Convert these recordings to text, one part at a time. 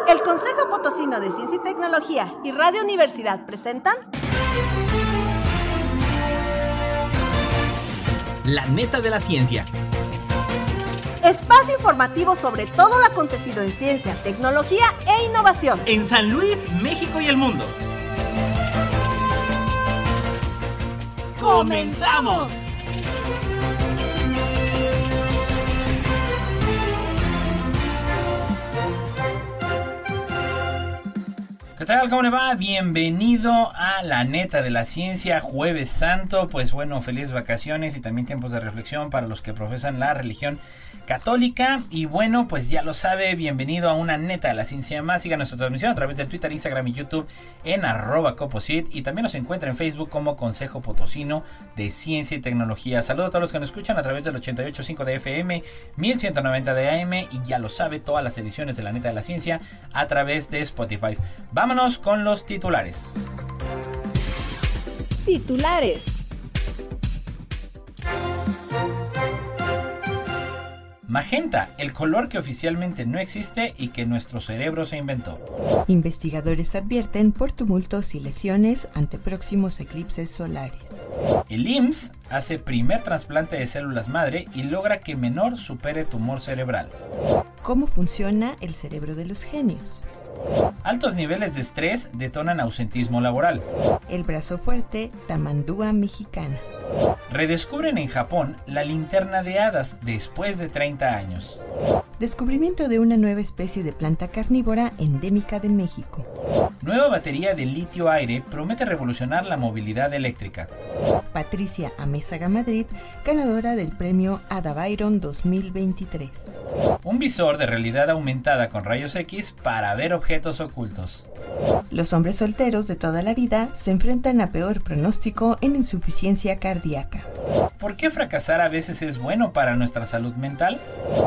El Consejo Potosino de Ciencia y Tecnología y Radio Universidad presentan La Neta de la Ciencia. Espacio informativo sobre todo lo acontecido en ciencia, tecnología e innovación En San Luis, México y el mundo. ¡Comenzamos! ¿Qué tal? ¿Cómo le va? Bienvenido a La Neta de la Ciencia, Jueves Santo. Pues bueno, felices vacaciones y también tiempos de reflexión para los que profesan la religión católica. Y bueno, pues ya lo sabe, bienvenido a una Neta de la Ciencia más. Siga nuestra transmisión a través de Twitter, Instagram y YouTube en @coposit. Y también nos encuentra en Facebook como Consejo Potosino de Ciencia y Tecnología. Saludos a todos los que nos escuchan a través del 88.5 de FM, 1190 de AM. Y ya lo sabe, todas las ediciones de La Neta de la Ciencia a través de Spotify. Vámonos con los titulares. Titulares. Magenta, el color que oficialmente no existe y que nuestro cerebro se inventó. Investigadores advierten por tumultos y lesiones ante próximos eclipses solares. El IMSS hace primer trasplante de células madre y logra que menor supere tumor cerebral. ¿Cómo funciona el cerebro de los genios? Altos niveles de estrés detonan ausentismo laboral. El brazo fuerte, tamandúa mexicana. Redescubren en Japón la linterna de hadas después de 30 años. Descubrimiento de una nueva especie de planta carnívora endémica de México. Nueva batería de litio-aire promete revolucionar la movilidad eléctrica. Patricia Amézaga Madrid, ganadora del premio Ada Byron 2023. Un visor de realidad aumentada con rayos X para ver objetos ocultos. Los hombres solteros de toda la vida se enfrentan a peor pronóstico en insuficiencia cardíaca. ¿Por qué fracasar a veces es bueno para nuestra salud mental?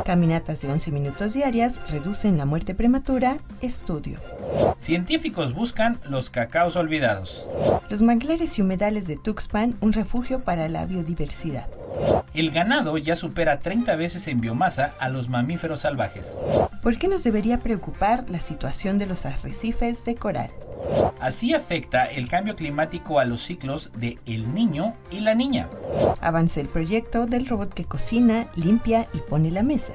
Caminatas de 11 minutos diarias reducen la muerte prematura. Estudio. Científicos buscan los cacaos olvidados. Los manglares y humedales de Tuxpan, un refugio para la biodiversidad. El ganado ya supera 30 veces en biomasa a los mamíferos salvajes. ¿Por qué nos debería preocupar la situación de los arrecifes de coral? Así afecta el cambio climático a los ciclos de El Niño y La Niña. Avanza el proyecto del robot que cocina, limpia y pone la mesa.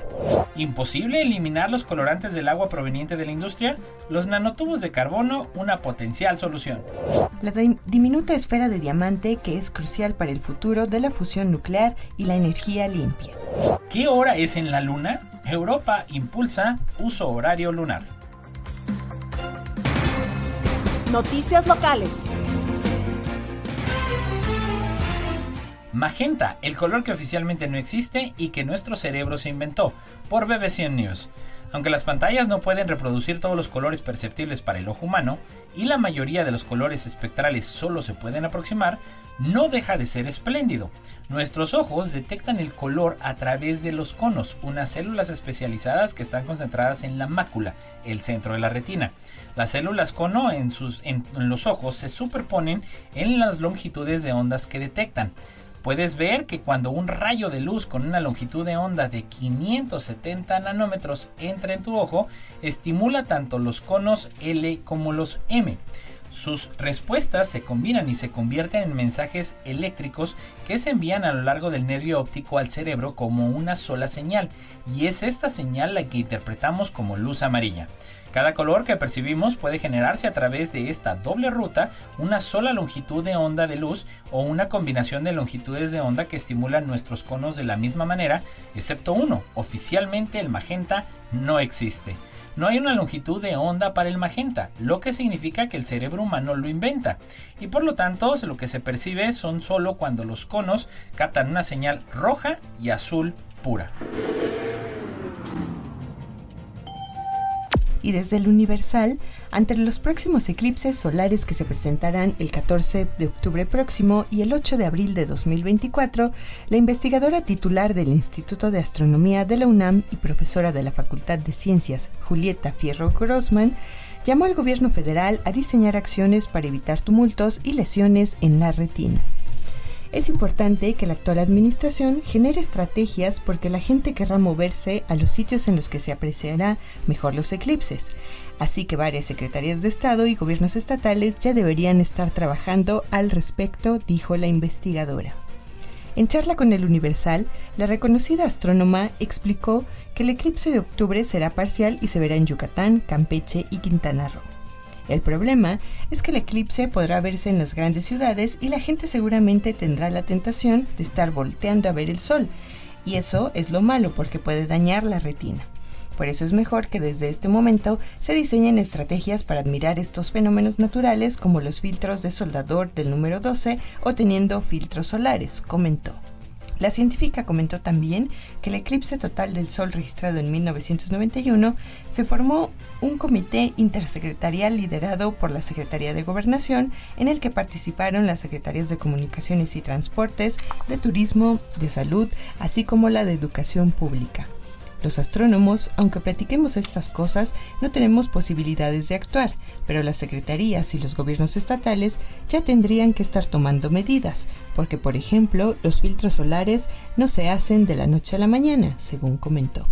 ¿Imposible eliminar los colorantes del agua proveniente de la industria? Los nanotubos de carbono, una potencial solución. La diminuta esfera de diamante que es crucial para el futuro de la fusión nuclear y la energía limpia. ¿Qué hora es en la Luna? Europa impulsa uso horario lunar. Noticias locales. Magenta, el color que oficialmente no existe y que nuestro cerebro se inventó, por BBC News. Aunque las pantallas no pueden reproducir todos los colores perceptibles para el ojo humano, y la mayoría de los colores espectrales solo se pueden aproximar, no deja de ser espléndido. Nuestros ojos detectan el color a través de los conos, unas células especializadas que están concentradas en la mácula, el centro de la retina. Las células cono en los ojos se superponen en las longitudes de ondas que detectan. Puedes ver que cuando un rayo de luz con una longitud de onda de 570 nanómetros entra en tu ojo, estimula tanto los conos L como los M. Sus respuestas se combinan y se convierten en mensajes eléctricos que se envían a lo largo del nervio óptico al cerebro como una sola señal, y es esta señal la que interpretamos como luz amarilla. Cada color que percibimos puede generarse a través de esta doble ruta, una sola longitud de onda de luz o una combinación de longitudes de onda que estimulan nuestros conos de la misma manera, excepto uno. Oficialmente el magenta no existe. No hay una longitud de onda para el magenta, lo que significa que el cerebro humano lo inventa. Y por lo tanto, lo que se percibe son solo cuando los conos captan una señal roja y azul pura. Y desde el Universal, ante los próximos eclipses solares que se presentarán el 14 de octubre próximo y el 8 de abril de 2024, la investigadora titular del Instituto de Astronomía de la UNAM y profesora de la Facultad de Ciencias, Julieta Fierro Grossman, llamó al gobierno federal a diseñar acciones para evitar tumultos y lesiones en la retina. Es importante que la actual administración genere estrategias porque la gente querrá moverse a los sitios en los que se apreciará mejor los eclipses. Así que varias secretarías de Estado y gobiernos estatales ya deberían estar trabajando al respecto, dijo la investigadora. En charla con El Universal, la reconocida astrónoma explicó que el eclipse de octubre será parcial y se verá en Yucatán, Campeche y Quintana Roo. El problema es que el eclipse podrá verse en las grandes ciudades y la gente seguramente tendrá la tentación de estar volteando a ver el sol, y eso es lo malo porque puede dañar la retina. Por eso es mejor que desde este momento se diseñen estrategias para admirar estos fenómenos naturales como los filtros de soldador del número 12 o teniendo filtros solares, comentó. La científica comentó también que el eclipse total del Sol registrado en 1991 se formó un comité intersecretarial liderado por la Secretaría de Gobernación, en el que participaron las Secretarías de Comunicaciones y Transportes, de Turismo, de Salud, así como la de Educación Pública. Los astrónomos, aunque platiquemos estas cosas, no tenemos posibilidades de actuar, pero las secretarías y los gobiernos estatales ya tendrían que estar tomando medidas, porque, por ejemplo, los filtros solares no se hacen de la noche a la mañana, según comentó.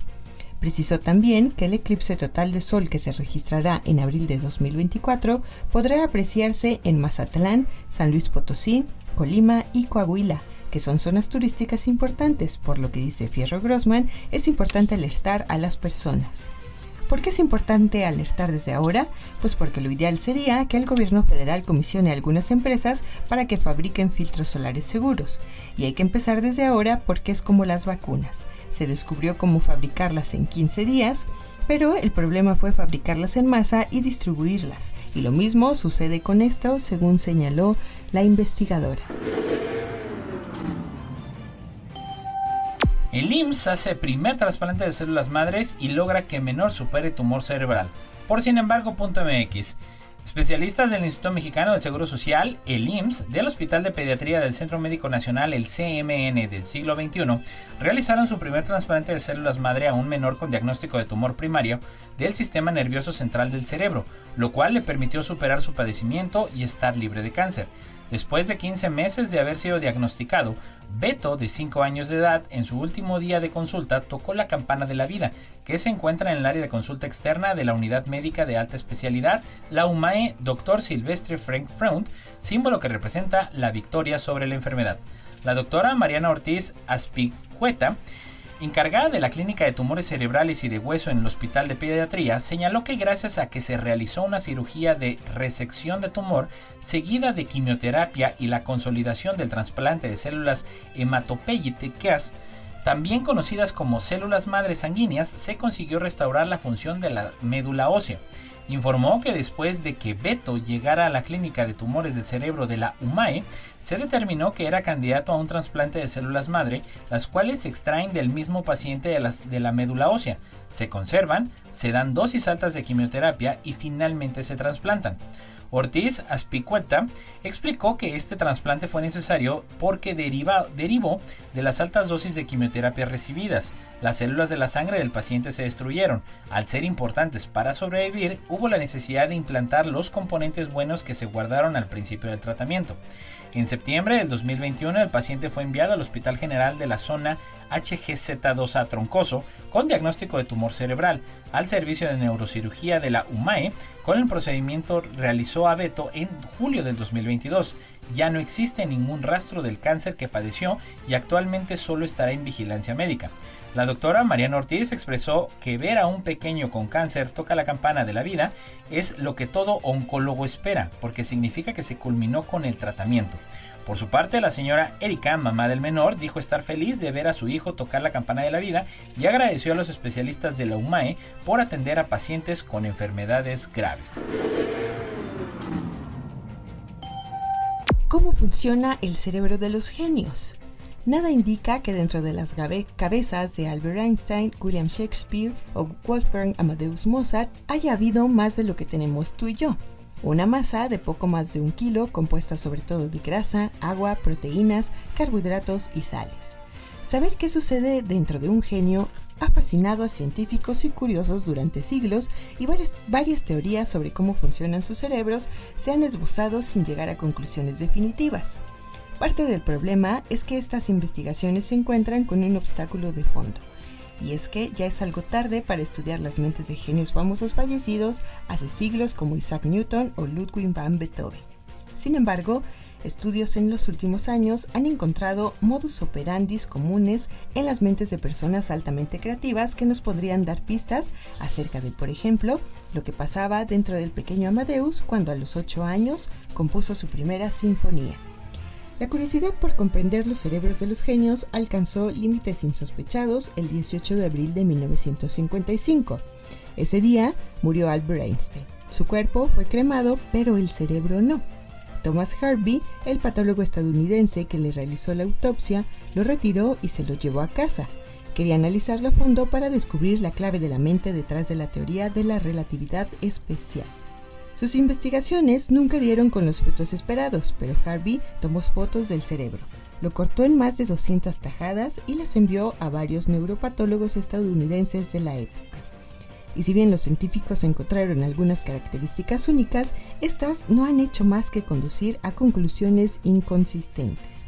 Precisó también que el eclipse total de sol que se registrará en abril de 2024 podrá apreciarse en Mazatlán, San Luis Potosí, Colima y Coahuila, que son zonas turísticas importantes, por lo que dice Fierro Grossman, es importante alertar a las personas. ¿Por qué es importante alertar desde ahora? Pues porque lo ideal sería que el gobierno federal comisione a algunas empresas para que fabriquen filtros solares seguros. Y hay que empezar desde ahora porque es como las vacunas. Se descubrió cómo fabricarlas en 15 días, pero el problema fue fabricarlas en masa y distribuirlas. Y lo mismo sucede con esto, según señaló la investigadora. El IMSS hace primer trasplante de células madres y logra que menor supere tumor cerebral. Por sin embargo, .mx. Especialistas del Instituto Mexicano del Seguro Social, el IMSS, del Hospital de Pediatría del Centro Médico Nacional, el CMN del siglo XXI, realizaron su primer trasplante de células madre a un menor con diagnóstico de tumor primario del sistema nervioso central del cerebro, lo cual le permitió superar su padecimiento y estar libre de cáncer. Después de 15 meses de haber sido diagnosticado, Beto, de 5 años de edad, en su último día de consulta tocó la campana de la vida, que se encuentra en el área de consulta externa de la Unidad Médica de Alta Especialidad, la UMAE Dr. Silvestre Frank Freund, símbolo que representa la victoria sobre la enfermedad. La doctora Mariana Ortiz Aspicueta, encargada de la Clínica de Tumores Cerebrales y de Hueso en el Hospital de Pediatría, señaló que gracias a que se realizó una cirugía de resección de tumor seguida de quimioterapia y la consolidación del trasplante de células hematopoyéticas, también conocidas como células madre sanguíneas, se consiguió restaurar la función de la médula ósea. Informó que después de que Beto llegara a la clínica de tumores del cerebro de la UMAE, se determinó que era candidato a un trasplante de células madre, las cuales se extraen del mismo paciente de la médula ósea, se conservan, se dan dosis altas de quimioterapia y finalmente se trasplantan. Ortiz Aspicueta explicó que este trasplante fue necesario porque derivó de las altas dosis de quimioterapia recibidas. Las células de la sangre del paciente se destruyeron. Al ser importantes para sobrevivir, hubo la necesidad de implantar los componentes buenos que se guardaron al principio del tratamiento. En septiembre del 2021, el paciente fue enviado al Hospital General de la Zona HGZ2A Troncoso con diagnóstico de tumor cerebral al servicio de neurocirugía de la UMAE. Con el procedimiento realizó a Beto en julio del 2022. Ya no existe ningún rastro del cáncer que padeció y actualmente solo estará en vigilancia médica. La doctora Mariana Ortiz expresó que ver a un pequeño con cáncer toca la campana de la vida es lo que todo oncólogo espera, porque significa que se culminó con el tratamiento. Por su parte, la señora Erika, mamá del menor, dijo estar feliz de ver a su hijo tocar la campana de la vida y agradeció a los especialistas de la UMAE por atender a pacientes con enfermedades graves. ¿Cómo funciona el cerebro de los genios? Nada indica que dentro de las cabezas de Albert Einstein, William Shakespeare o Wolfgang Amadeus Mozart haya habido más de lo que tenemos tú y yo. Una masa de poco más de 1 kilo compuesta sobre todo de grasa, agua, proteínas, carbohidratos y sales. Saber qué sucede dentro de un genio ha fascinado a científicos y curiosos durante siglos y varias teorías sobre cómo funcionan sus cerebros se han esbozado sin llegar a conclusiones definitivas. Parte del problema es que estas investigaciones se encuentran con un obstáculo de fondo. Y es que ya es algo tarde para estudiar las mentes de genios famosos fallecidos hace siglos como Isaac Newton o Ludwig van Beethoven. Sin embargo, estudios en los últimos años han encontrado modus operandis comunes en las mentes de personas altamente creativas que nos podrían dar pistas acerca de, por ejemplo, lo que pasaba dentro del pequeño Amadeus cuando a los 8 años compuso su primera sinfonía. La curiosidad por comprender los cerebros de los genios alcanzó límites insospechados el 18 de abril de 1955. Ese día murió Albert Einstein. Su cuerpo fue cremado, pero el cerebro no. Thomas Harvey, el patólogo estadounidense que le realizó la autopsia, lo retiró y se lo llevó a casa. Quería analizarlo a fondo para descubrir la clave de la mente detrás de la teoría de la relatividad especial. Sus investigaciones nunca dieron con los frutos esperados, pero Harvey tomó fotos del cerebro. Lo cortó en más de 200 tajadas y las envió a varios neuropatólogos estadounidenses de la época. Y si bien los científicos encontraron algunas características únicas, estas no han hecho más que conducir a conclusiones inconsistentes.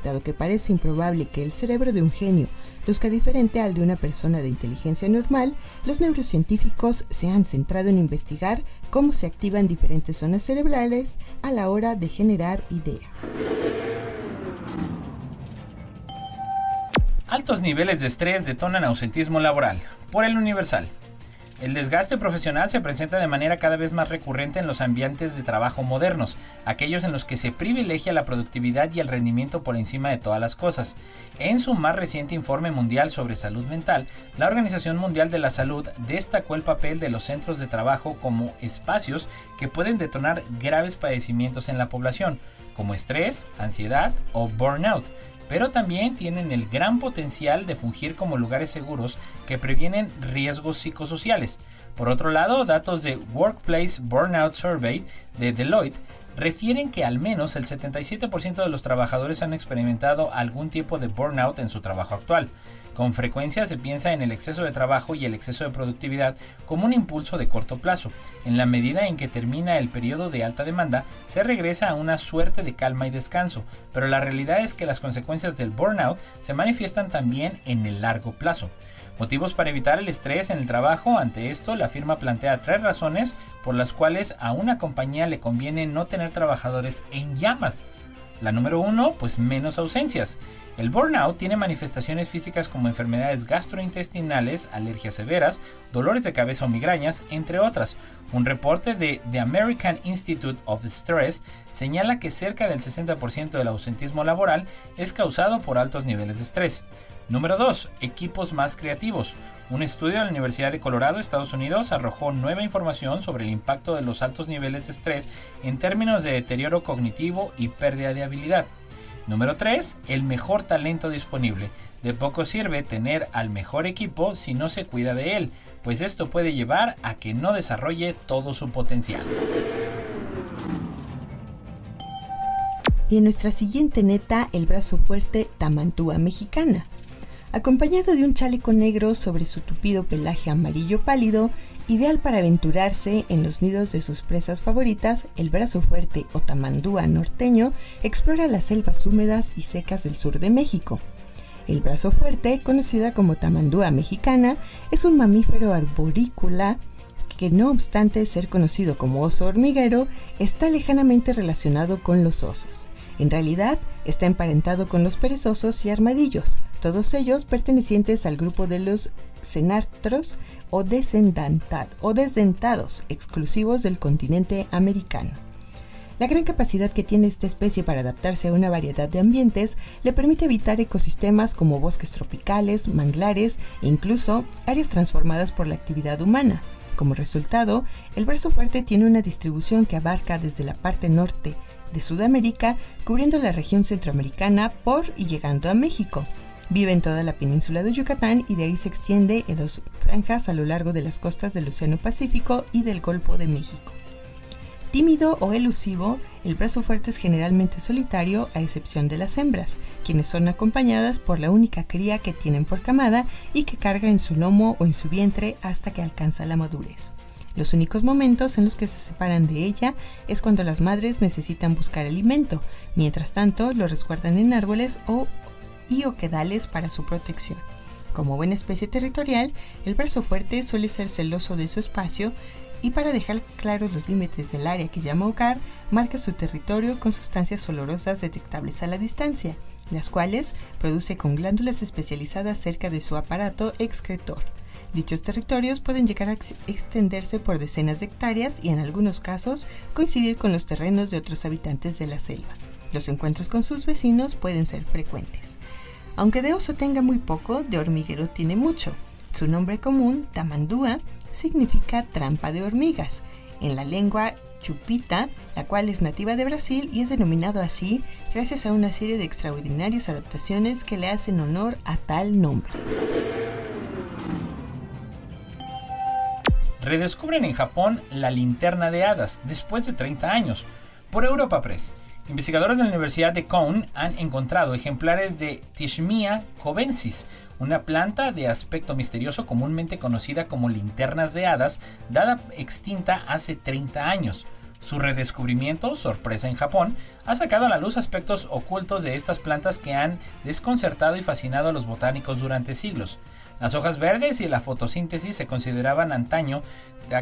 Dado que parece improbable que el cerebro de un genio luzca diferente al de una persona de inteligencia normal, los neurocientíficos se han centrado en investigar cómo se activan diferentes zonas cerebrales a la hora de generar ideas. Altos niveles de estrés detonan ausentismo laboral. Por el Universal. El desgaste profesional se presenta de manera cada vez más recurrente en los ambientes de trabajo modernos, aquellos en los que se privilegia la productividad y el rendimiento por encima de todas las cosas. En su más reciente informe mundial sobre salud mental, la Organización Mundial de la Salud destacó el papel de los centros de trabajo como espacios que pueden detonar graves padecimientos en la población, como estrés, ansiedad o burnout, pero también tienen el gran potencial de fungir como lugares seguros que previenen riesgos psicosociales. Por otro lado, datos de Workplace Burnout Survey de Deloitte refieren que al menos el 77% de los trabajadores han experimentado algún tipo de burnout en su trabajo actual. Con frecuencia se piensa en el exceso de trabajo y el exceso de productividad como un impulso de corto plazo. En la medida en que termina el periodo de alta demanda, se regresa a una suerte de calma y descanso, pero la realidad es que las consecuencias del burnout se manifiestan también en el largo plazo. Motivos para evitar el estrés en el trabajo. Ante esto, la firma plantea 3 razones por las cuales a una compañía le conviene no tener trabajadores en llamas. La número 1, pues menos ausencias. El burnout tiene manifestaciones físicas como enfermedades gastrointestinales, alergias severas, dolores de cabeza o migrañas, entre otras. Un reporte de The American Institute of Stress señala que cerca del 60% del ausentismo laboral es causado por altos niveles de estrés. Número 2. Equipos más creativos. Un estudio de la Universidad de Colorado, Estados Unidos, arrojó nueva información sobre el impacto de los altos niveles de estrés en términos de deterioro cognitivo y pérdida de habilidad. Número 3. El mejor talento disponible. De poco sirve tener al mejor equipo si no se cuida de él, pues esto puede llevar a que no desarrolle todo su potencial. Y en nuestra siguiente neta, el brazo fuerte Tamandua mexicana. Acompañado de un chaleco negro sobre su tupido pelaje amarillo pálido, ideal para aventurarse en los nidos de sus presas favoritas, el brazo fuerte o tamandúa norteño explora las selvas húmedas y secas del sur de México. El brazo fuerte, conocida como tamandúa mexicana, es un mamífero arborícola que, no obstante ser conocido como oso hormiguero, está lejanamente relacionado con los osos. En realidad, está emparentado con los perezosos y armadillos, todos ellos pertenecientes al grupo de los cenartros o desdentados, exclusivos del continente americano. La gran capacidad que tiene esta especie para adaptarse a una variedad de ambientes le permite habitar ecosistemas como bosques tropicales, manglares e incluso áreas transformadas por la actividad humana. Como resultado, el brazo fuerte tiene una distribución que abarca desde la parte norte de Sudamérica, cubriendo la región centroamericana por y llegando a México. Vive en toda la península de Yucatán y de ahí se extiende en 2 franjas a lo largo de las costas del Océano Pacífico y del Golfo de México. Tímido o elusivo, el brazo fuerte es generalmente solitario a excepción de las hembras, quienes son acompañadas por la única cría que tienen por camada y que carga en su lomo o en su vientre hasta que alcanza la madurez. Los únicos momentos en los que se separan de ella es cuando las madres necesitan buscar alimento. Mientras tanto, lo resguardan en árboles y oquedales para su protección. Como buena especie territorial, el brazo fuerte suele ser celoso de su espacio y para dejar claros los límites del área que llama hogar, marca su territorio con sustancias olorosas detectables a la distancia, las cuales produce con glándulas especializadas cerca de su aparato excretor. Dichos territorios pueden llegar a extenderse por decenas de hectáreas y en algunos casos coincidir con los terrenos de otros habitantes de la selva. Los encuentros con sus vecinos pueden ser frecuentes. Aunque de oso tenga muy poco, de hormiguero tiene mucho. Su nombre común, tamandúa, significa trampa de hormigas. En la lengua chupita, la cual es nativa de Brasil y es denominado así gracias a una serie de extraordinarias adaptaciones que le hacen honor a tal nombre. Redescubren en Japón la linterna de hadas después de 30 años. Por Europa Press. Investigadores de la Universidad de Koun han encontrado ejemplares de Tishmia cobensis, una planta de aspecto misterioso comúnmente conocida como linternas de hadas, dada extinta hace 30 años. Su redescubrimiento, sorpresa en Japón, ha sacado a la luz aspectos ocultos de estas plantas que han desconcertado y fascinado a los botánicos durante siglos. Las hojas verdes y la fotosíntesis se consideraban antaño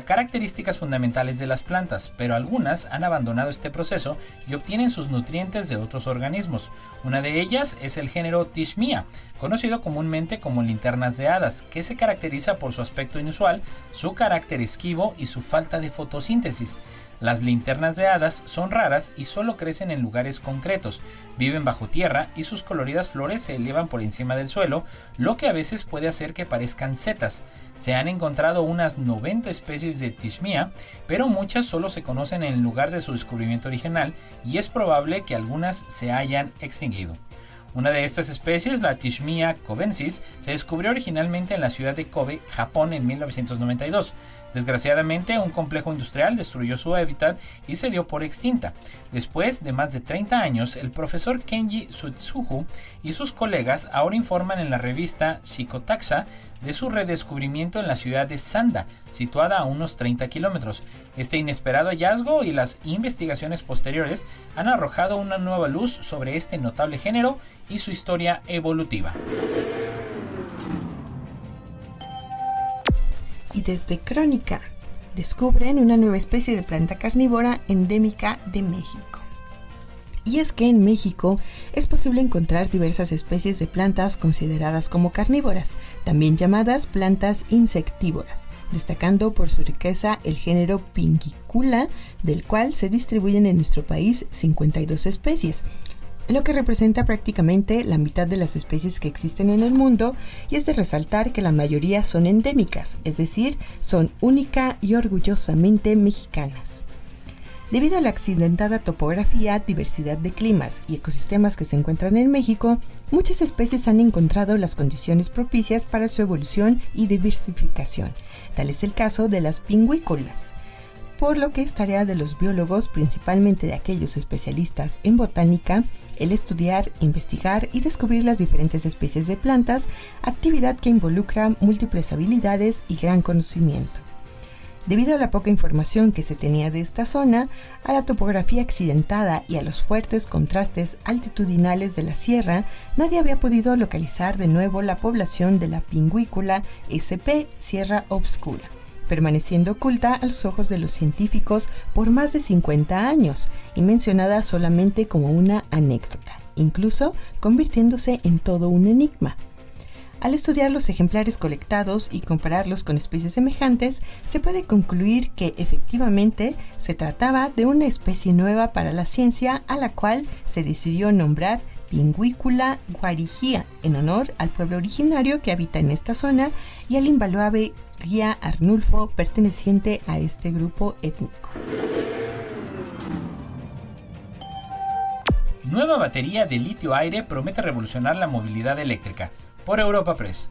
características fundamentales de las plantas, pero algunas han abandonado este proceso y obtienen sus nutrientes de otros organismos. Una de ellas es el género Tishmia, conocido comúnmente como linternas de hadas, que se caracteriza por su aspecto inusual, su carácter esquivo y su falta de fotosíntesis. Las linternas de hadas son raras y solo crecen en lugares concretos, viven bajo tierra y sus coloridas flores se elevan por encima del suelo, lo que a veces puede hacer que parezcan setas. Se han encontrado unas 90 especies de Tishmia, pero muchas solo se conocen en el lugar de su descubrimiento original y es probable que algunas se hayan extinguido. Una de estas especies, la Tishmia cobensis, se descubrió originalmente en la ciudad de Kobe, Japón, en 1992. Desgraciadamente, un complejo industrial destruyó su hábitat y se dio por extinta. Después de más de 30 años, el profesor Kenji Sutsugu y sus colegas ahora informan en la revista Shikotaxa de su redescubrimiento en la ciudad de Sanda, situada a unos 30 kilómetros. Este inesperado hallazgo y las investigaciones posteriores han arrojado una nueva luz sobre este notable género y su historia evolutiva. Y desde Crónica, descubren una nueva especie de planta carnívora endémica de México. Y es que en México es posible encontrar diversas especies de plantas consideradas como carnívoras, también llamadas plantas insectívoras, destacando por su riqueza el género Pinguicula, del cual se distribuyen en nuestro país 52 especies, lo que representa prácticamente la mitad de las especies que existen en el mundo, y es de resaltar que la mayoría son endémicas, es decir, son única y orgullosamente mexicanas. Debido a la accidentada topografía, diversidad de climas y ecosistemas que se encuentran en México, muchas especies han encontrado las condiciones propicias para su evolución y diversificación. Tal es el caso de las pingüículas, por lo que es tarea de los biólogos, principalmente de aquellos especialistas en botánica, el estudiar, investigar y descubrir las diferentes especies de plantas, actividad que involucra múltiples habilidades y gran conocimiento. Debido a la poca información que se tenía de esta zona, a la topografía accidentada y a los fuertes contrastes altitudinales de la sierra, nadie había podido localizar de nuevo la población de la pingüícula SP Sierra Obscura, permaneciendo oculta a los ojos de los científicos por más de 50 años y mencionada solamente como una anécdota, incluso convirtiéndose en todo un enigma. Al estudiar los ejemplares colectados y compararlos con especies semejantes, se puede concluir que efectivamente se trataba de una especie nueva para la ciencia, a la cual se decidió nombrar Pingüícula guarigía, en honor al pueblo originario que habita en esta zona y al invaluable guía Arnulfo, perteneciente a este grupo étnico. Nueva batería de litio-aire promete revolucionar la movilidad eléctrica. Por Europa Press.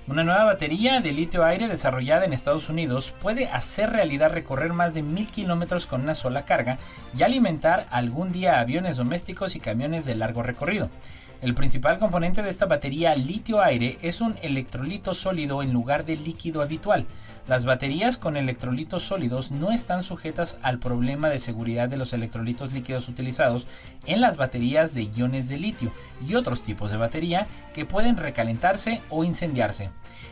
Una nueva batería de litio-aire desarrollada en Estados Unidos puede hacer realidad recorrer más de 1000 kilómetros con una sola carga y alimentar algún día aviones domésticos y camiones de largo recorrido. El principal componente de esta batería litio-aire es un electrolito sólido en lugar del líquido habitual. Las baterías con electrolitos sólidos no están sujetas al problema de seguridad de los electrolitos líquidos utilizados en las baterías de iones de litio y otros tipos de batería que pueden recalentarse o incendiarse.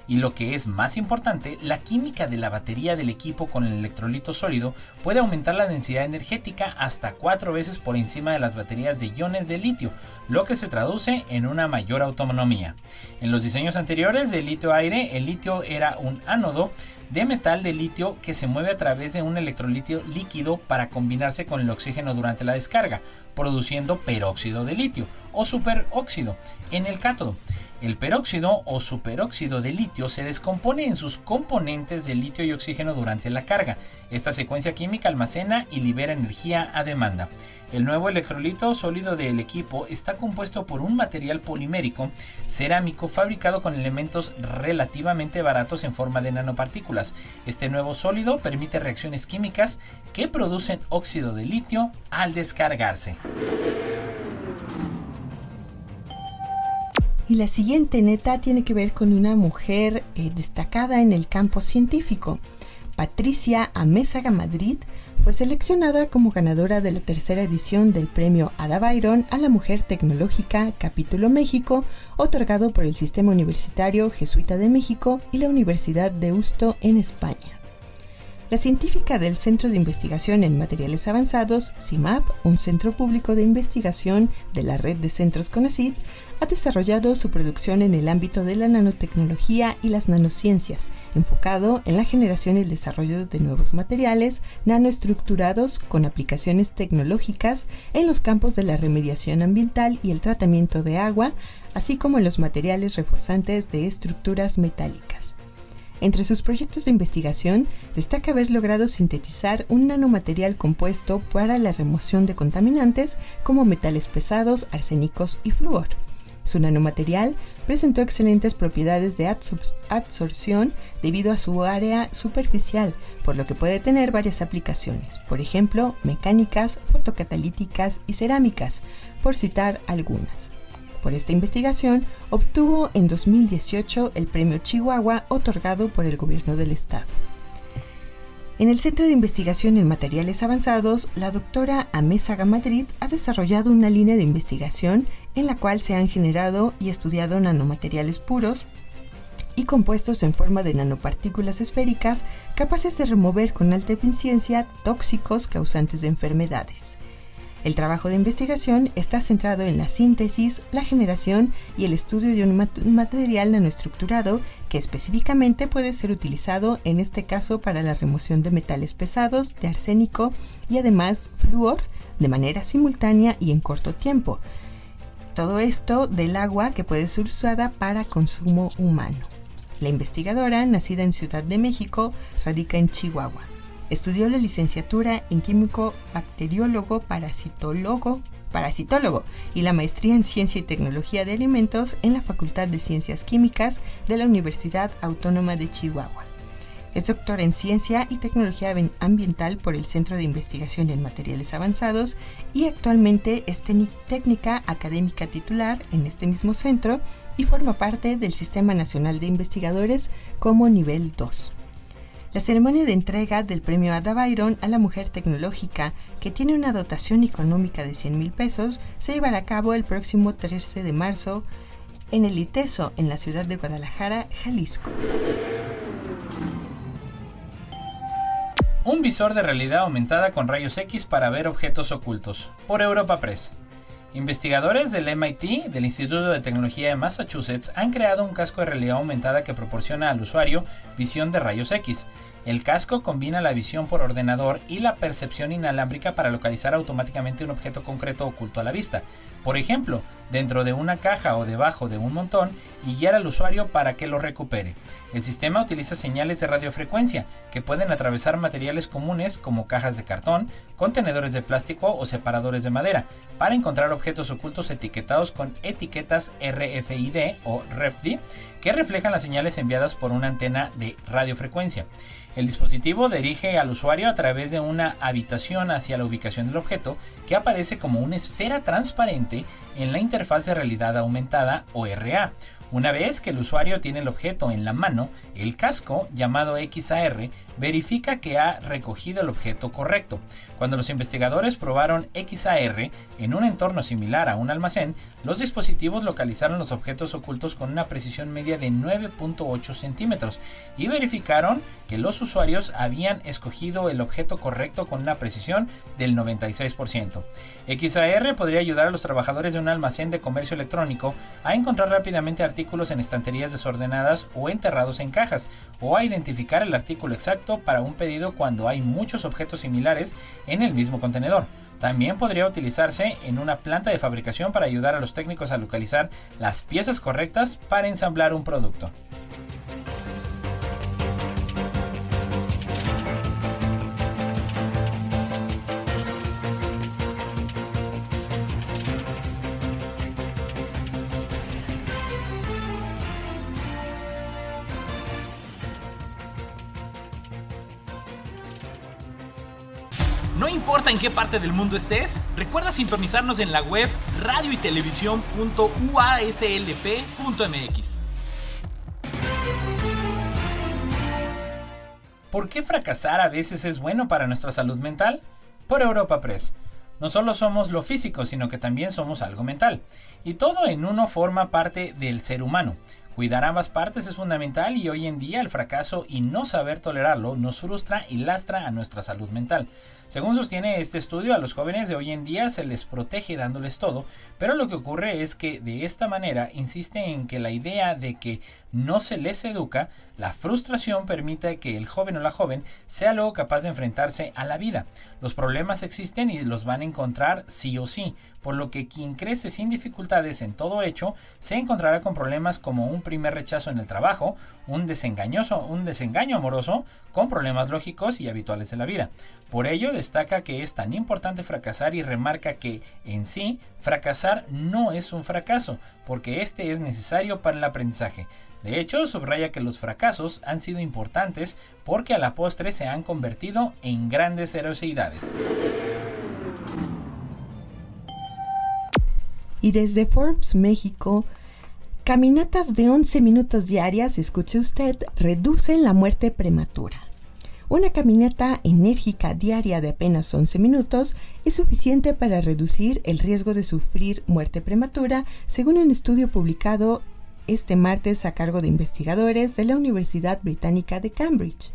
Y lo que es más importante, la química de la batería del equipo con el electrolito sólido puede aumentar la densidad energética hasta 4 veces por encima de las baterías de iones de litio, lo que se traduce en una mayor autonomía. En los diseños anteriores del litio-aire, el litio era un ánodo de metal de litio que se mueve a través de un electrolito líquido para combinarse con el oxígeno durante la descarga, produciendo peróxido de litio o superóxido en el cátodo. El peróxido o superóxido de litio se descompone en sus componentes de litio y oxígeno durante la carga. Esta secuencia química almacena y libera energía a demanda. El nuevo electrolito sólido del equipo está compuesto por un material polimérico cerámico fabricado con elementos relativamente baratos en forma de nanopartículas. Este nuevo sólido permite reacciones químicas que producen óxido de litio al descargarse. Y la siguiente neta tiene que ver con una mujer destacada en el campo científico. Patricia Amézaga Madrid fue seleccionada como ganadora de la tercera edición del premio Ada Byron a la Mujer Tecnológica Capítulo México, otorgado por el Sistema Universitario Jesuita de México y la Universidad de Deusto en España. La científica del Centro de Investigación en Materiales Avanzados, CIMAP, un centro público de investigación de la red de centros CONACYT, ha desarrollado su producción en el ámbito de la nanotecnología y las nanociencias, enfocado en la generación y el desarrollo de nuevos materiales nanoestructurados con aplicaciones tecnológicas en los campos de la remediación ambiental y el tratamiento de agua, así como en los materiales reforzantes de estructuras metálicas. Entre sus proyectos de investigación, destaca haber logrado sintetizar un nanomaterial compuesto para la remoción de contaminantes como metales pesados, arsénicos y flúor. Su nanomaterial presentó excelentes propiedades de absorción debido a su área superficial, por lo que puede tener varias aplicaciones, por ejemplo, mecánicas, fotocatalíticas y cerámicas, por citar algunas. Por esta investigación, obtuvo en 2018 el Premio Chihuahua otorgado por el Gobierno del Estado. En el Centro de Investigación en Materiales Avanzados, la doctora Amézaga Madrid ha desarrollado una línea de investigación en la cual se han generado y estudiado nanomateriales puros y compuestos en forma de nanopartículas esféricas capaces de remover con alta eficiencia tóxicos causantes de enfermedades. El trabajo de investigación está centrado en la síntesis, la generación y el estudio de un material nanoestructurado que específicamente puede ser utilizado en este caso para la remoción de metales pesados, de arsénico y además flúor de manera simultánea y en corto tiempo. Todo esto del agua que puede ser usada para consumo humano. La investigadora, nacida en Ciudad de México, radica en Chihuahua. Estudió la licenciatura en químico bacteriólogo parasitólogo y la maestría en Ciencia y Tecnología de Alimentos en la Facultad de Ciencias Químicas de la Universidad Autónoma de Chihuahua. Es doctora en Ciencia y Tecnología Ambiental por el Centro de Investigación en Materiales Avanzados y actualmente es técnica académica titular en este mismo centro y forma parte del Sistema Nacional de Investigadores como nivel 2. La ceremonia de entrega del premio Ada Byron a la Mujer Tecnológica, que tiene una dotación económica de 100,000 pesos, se llevará a cabo el próximo 13 de marzo en el ITESO, en la ciudad de Guadalajara, Jalisco. Un visor de realidad aumentada con rayos X para ver objetos ocultos, por Europa Press. Investigadores del MIT, del Instituto de Tecnología de Massachusetts, han creado un casco de realidad aumentada que proporciona al usuario visión de rayos X. El casco combina la visión por ordenador y la percepción inalámbrica para localizar automáticamente un objeto concreto oculto a la vista. Por ejemplo, dentro de una caja o debajo de un montón y guiar al usuario para que lo recupere. El sistema utiliza señales de radiofrecuencia que pueden atravesar materiales comunes como cajas de cartón, contenedores de plástico o separadores de madera para encontrar objetos ocultos etiquetados con etiquetas RFID o RFD que reflejan las señales enviadas por una antena de radiofrecuencia. El dispositivo dirige al usuario a través de una habitación hacia la ubicación del objeto, que aparece como una esfera transparente importante en la interfaz de realidad aumentada o RA. Una vez que el usuario tiene el objeto en la mano, el casco, llamado XAR, verifica que ha recogido el objeto correcto. Cuando los investigadores probaron XAR en un entorno similar a un almacén, los dispositivos localizaron los objetos ocultos con una precisión media de 9.8 centímetros y verificaron que los usuarios habían escogido el objeto correcto con una precisión del 96%. XAR podría ayudar a los trabajadores de un almacén de comercio electrónico a encontrar rápidamente artículos en estanterías desordenadas o enterrados en cajas, o a identificar el artículo exacto para un pedido cuando hay muchos objetos similares en el mismo contenedor. También podría utilizarse en una planta de fabricación para ayudar a los técnicos a localizar las piezas correctas para ensamblar un producto. No importa en qué parte del mundo estés, recuerda sintonizarnos en la web radioytelevisión.uaslp.mx. ¿Por qué fracasar a veces es bueno para nuestra salud mental? Por Europa Press. No solo somos lo físico, sino que también somos algo mental. Y todo en uno forma parte del ser humano. Cuidar ambas partes es fundamental y hoy en día el fracaso y no saber tolerarlo nos frustra y lastra a nuestra salud mental. Según sostiene este estudio, a los jóvenes de hoy en día se les protege dándoles todo, pero lo que ocurre es que de esta manera insiste en que la idea de que no se les educa, la frustración permite que el joven o la joven sea luego capaz de enfrentarse a la vida. Los problemas existen y los van a encontrar sí o sí, por lo que quien crece sin dificultades en todo hecho se encontrará con problemas como un primer rechazo en el trabajo, un desengaño amoroso, con problemas lógicos y habituales de la vida. Por ello destaca que es tan importante fracasar y remarca que, en sí, fracasar no es un fracaso, porque este es necesario para el aprendizaje. De hecho, subraya que los fracasos han sido importantes porque a la postre se han convertido en grandes heroicidades. Y desde Forbes, México, caminatas de 11 minutos diarias, escuche usted, reducen la muerte prematura. Una caminata enérgica diaria de apenas 11 minutos es suficiente para reducir el riesgo de sufrir muerte prematura, según un estudio publicado este martes a cargo de investigadores de la Universidad Británica de Cambridge.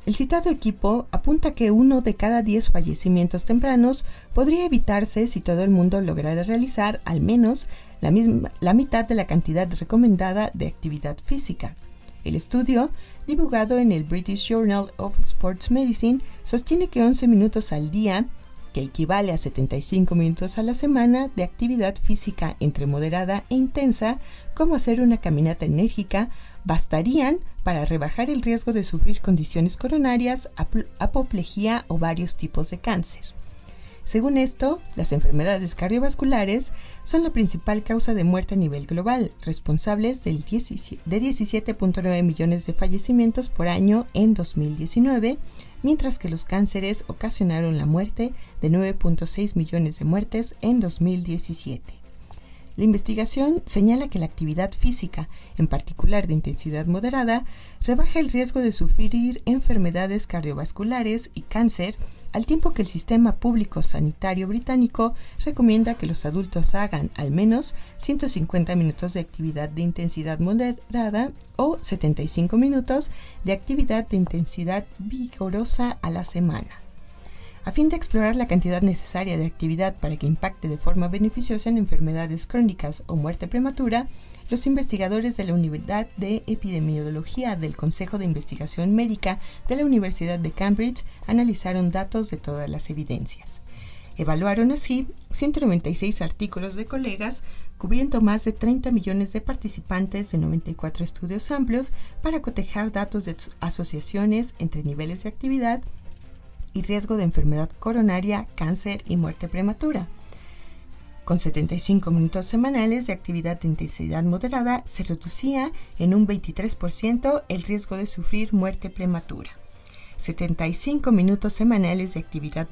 El citado equipo apunta que 1 de cada 10 fallecimientos tempranos podría evitarse si todo el mundo lograra realizar al menos la mitad de la cantidad recomendada de actividad física. El estudio, divulgado en el British Journal of Sports Medicine, sostiene que 11 minutos al día, que equivale a 75 minutos a la semana de actividad física entre moderada e intensa, como hacer una caminata enérgica, bastarían para rebajar el riesgo de sufrir condiciones coronarias, apoplejía o varios tipos de cáncer. Según esto, las enfermedades cardiovasculares son la principal causa de muerte a nivel global, responsables de 17.9 millones de fallecimientos por año en 2019, mientras que los cánceres ocasionaron la muerte de 9.6 millones de muertes en 2017. La investigación señala que la actividad física, en particular de intensidad moderada, rebaja el riesgo de sufrir enfermedades cardiovasculares y cáncer, al tiempo que el Sistema Público Sanitario Británico recomienda que los adultos hagan al menos 150 minutos de actividad de intensidad moderada o 75 minutos de actividad de intensidad vigorosa a la semana. A fin de explorar la cantidad necesaria de actividad para que impacte de forma beneficiosa en enfermedades crónicas o muerte prematura, los investigadores de la Unidad de Epidemiología del Consejo de Investigación Médica de la Universidad de Cambridge analizaron datos de todas las evidencias. Evaluaron así 196 artículos de colegas cubriendo más de 30 millones de participantes de 94 estudios amplios para cotejar datos de asociaciones entre niveles de actividad y riesgo de enfermedad coronaria, cáncer y muerte prematura. Con 75 minutos semanales de actividad de intensidad moderada, se reducía en un 23% el riesgo de sufrir muerte prematura. 75 minutos semanales de actividad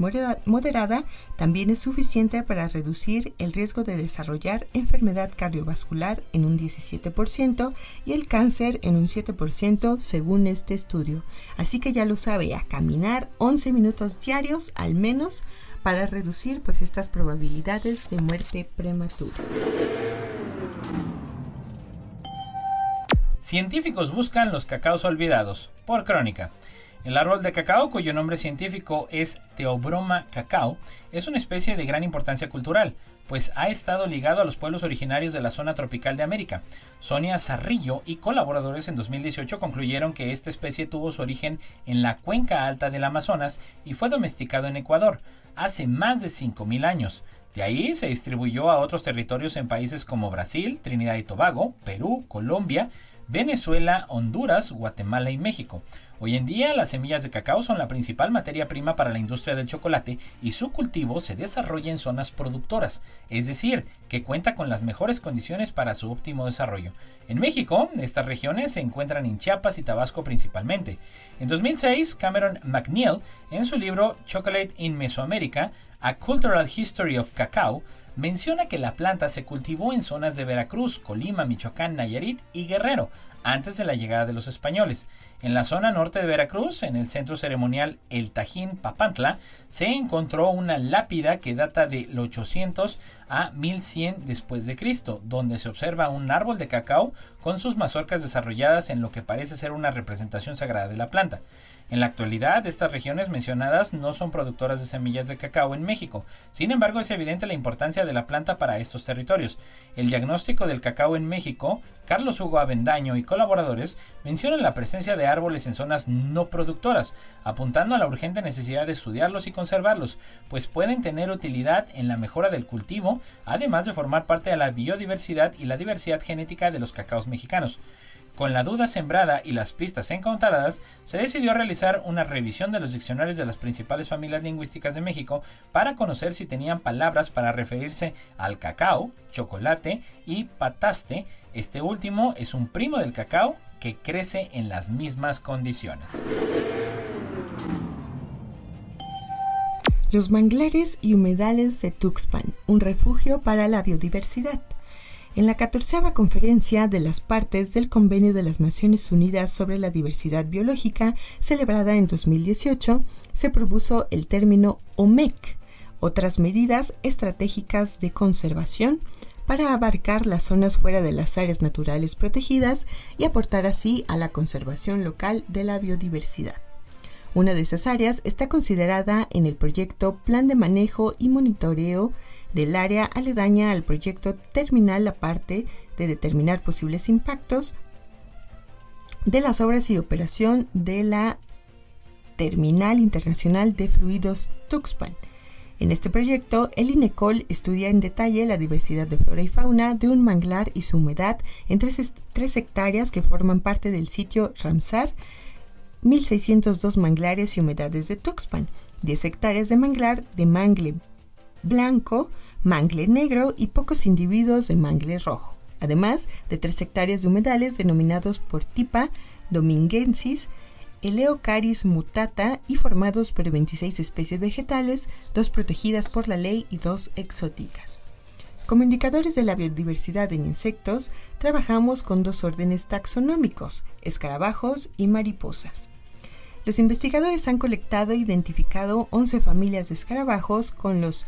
moderada también es suficiente para reducir el riesgo de desarrollar enfermedad cardiovascular en un 17% y el cáncer en un 7% según este estudio. Así que ya lo sabe, a caminar 11 minutos diarios al menos para reducir pues estas probabilidades de muerte prematura. Científicos buscan los cacaos olvidados, por Crónica. El árbol de cacao, cuyo nombre científico es Theobroma cacao, es una especie de gran importancia cultural, pues ha estado ligado a los pueblos originarios de la zona tropical de América. Sonia Zarrillo y colaboradores en 2018 concluyeron que esta especie tuvo su origen en la cuenca alta del Amazonas y fue domesticado en Ecuador hace más de 5.000 años. De ahí se distribuyó a otros territorios en países como Brasil, Trinidad y Tobago, Perú, Colombia, Venezuela, Honduras, Guatemala y México. Hoy en día las semillas de cacao son la principal materia prima para la industria del chocolate y su cultivo se desarrolla en zonas productoras, es decir, que cuenta con las mejores condiciones para su óptimo desarrollo. En México, estas regiones se encuentran en Chiapas y Tabasco principalmente. En 2006, Cameron McNeil, en su libro Chocolate in Mesoamerica, A Cultural History of Cacao, menciona que la planta se cultivó en zonas de Veracruz, Colima, Michoacán, Nayarit y Guerrero, antes de la llegada de los españoles. En la zona norte de Veracruz, en el centro ceremonial El Tajín Papantla, se encontró una lápida que data del 800 a 1100 después de Cristo, donde se observa un árbol de cacao con sus mazorcas desarrolladas en lo que parece ser una representación sagrada de la planta. En la actualidad, estas regiones mencionadas no son productoras de semillas de cacao en México. Sin embargo, es evidente la importancia de la planta para estos territorios. El diagnóstico del cacao en México, Carlos Hugo Avendaño y colaboradores mencionan la presencia de árboles en zonas no productoras, apuntando a la urgente necesidad de estudiarlos y conservarlos, pues pueden tener utilidad en la mejora del cultivo, además de formar parte de la biodiversidad y la diversidad genética de los cacaos mexicanos. Con la duda sembrada y las pistas encontradas, se decidió realizar una revisión de los diccionarios de las principales familias lingüísticas de México para conocer si tenían palabras para referirse al cacao, chocolate y pataste. Este último es un primo del cacao que crece en las mismas condiciones. Los manglares y humedales de Tuxpan, un refugio para la biodiversidad. En la 14ª Conferencia de las Partes del Convenio de las Naciones Unidas sobre la Diversidad Biológica, celebrada en 2018, se propuso el término OMEC, otras medidas estratégicas de conservación, para abarcar las zonas fuera de las áreas naturales protegidas y aportar así a la conservación local de la biodiversidad. Una de esas áreas está considerada en el proyecto Plan de Manejo y Monitoreo del área aledaña al proyecto terminal, aparte de determinar posibles impactos de las obras y operación de la Terminal Internacional de Fluidos Tuxpan. En este proyecto, el INECOL estudia en detalle la diversidad de flora y fauna de un manglar y su humedad en 3 hectáreas que forman parte del sitio Ramsar, 1.602 manglares y humedades de Tuxpan, 10 hectáreas de manglar de mangle blanco, mangle negro y pocos individuos de mangle rojo, además de 3 hectáreas de humedales denominados por Tipa domingensis, Eleocaris mutata y formados por 26 especies vegetales, 2 protegidas por la ley y 2 exóticas. Como indicadores de la biodiversidad en insectos, trabajamos con 2 órdenes taxonómicos, escarabajos y mariposas. Los investigadores han colectado e identificado 11 familias de escarabajos con los